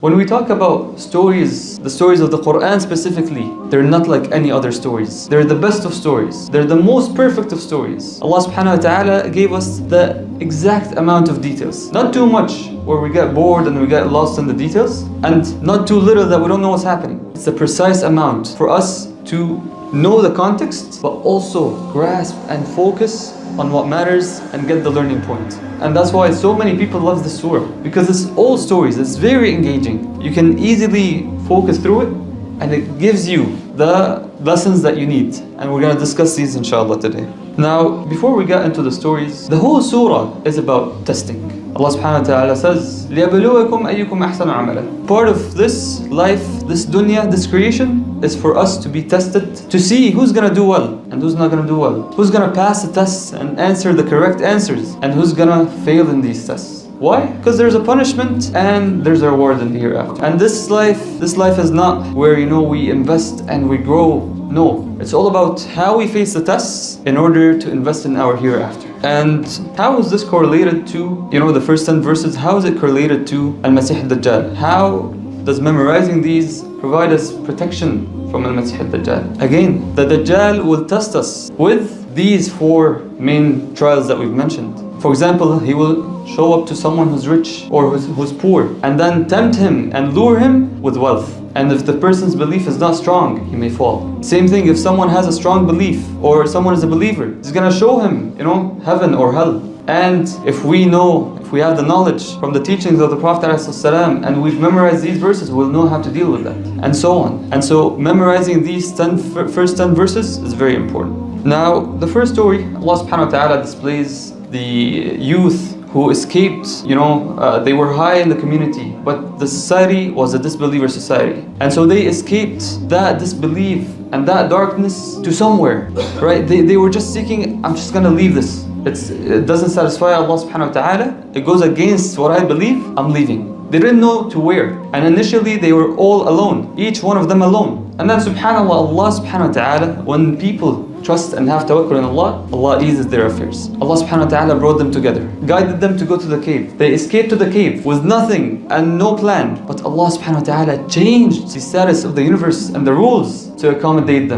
When we talk about stories, the stories of the Quran specifically, they're not like any other stories. They're the best of stories. They're the most perfect of stories. Allah subhanahu wa ta'ala gave us the exact amount of details. Not too much where we get bored and we get lost in the details, and not too little that we don't know what's happening. It's a precise amount for us to know the context, but also grasp and focus on what matters and get the learning point. And that's why so many people love this surah, because it's all stories, it's very engaging. You can easily focus through it, and it gives you the lessons that you need. And we're going to discuss these inshallah today. Now, before we get into the stories, the whole surah is about testing. Allah subhanahu wa ta'ala says, لِيَبْلُوَكُمْ أَيُّكُمْ أَحْسَنُ عَمَلًا. Part of this life, this dunya, this creation, is for us to be tested, to see who's going to do well and who's not going to do well. Who's going to pass the tests and answer the correct answers, and who's going to fail in these tests. Why? Because there's a punishment and there's a reward in the hereafter. And this life is not where, we invest and we grow. No, it's all about how we face the tests in order to invest in our hereafter. And how is this correlated to, the first 10 verses? How is it correlated to Al-Masih al-Dajjal? How does memorizing these provide us protection from Al-Masih al-Dajjal? Again, the Dajjal will test us with these 4 main trials that we've mentioned. For example, he will show up to someone who's rich or who's poor, and then tempt him and lure him with wealth. And if the person's belief is not strong, he may fall. Same thing, if someone has a strong belief or someone is a believer, he's gonna show him, heaven or hell. And if we have the knowledge from the teachings of the Prophet ﷺ, and we've memorized these verses, we'll know how to deal with that, and so on. And so memorizing these first 10 verses is very important. Now, the first story, Allah subhanahu wa ta'ala displays the youth who escaped, they were high in the community, but the society was a disbeliever society. And so they escaped that disbelief and that darkness to somewhere, right? They were just seeking, I'm just gonna leave this. It doesn't satisfy Allah subhanahu wa ta'ala. It goes against what I believe, I'm leaving. They didn't know to where. And initially they were all alone, each one of them alone. And then subhanAllah, Allah subhanahu wa ta'ala, when people trust and have tawakkul in Allah, Allah eases their affairs. Allah subhanahu wa ta'ala brought them together, guided them to go to the cave. They escaped to the cave with nothing and no plan. But Allah subhanahu wa ta'ala changed the status of the universe and the rules to accommodate them.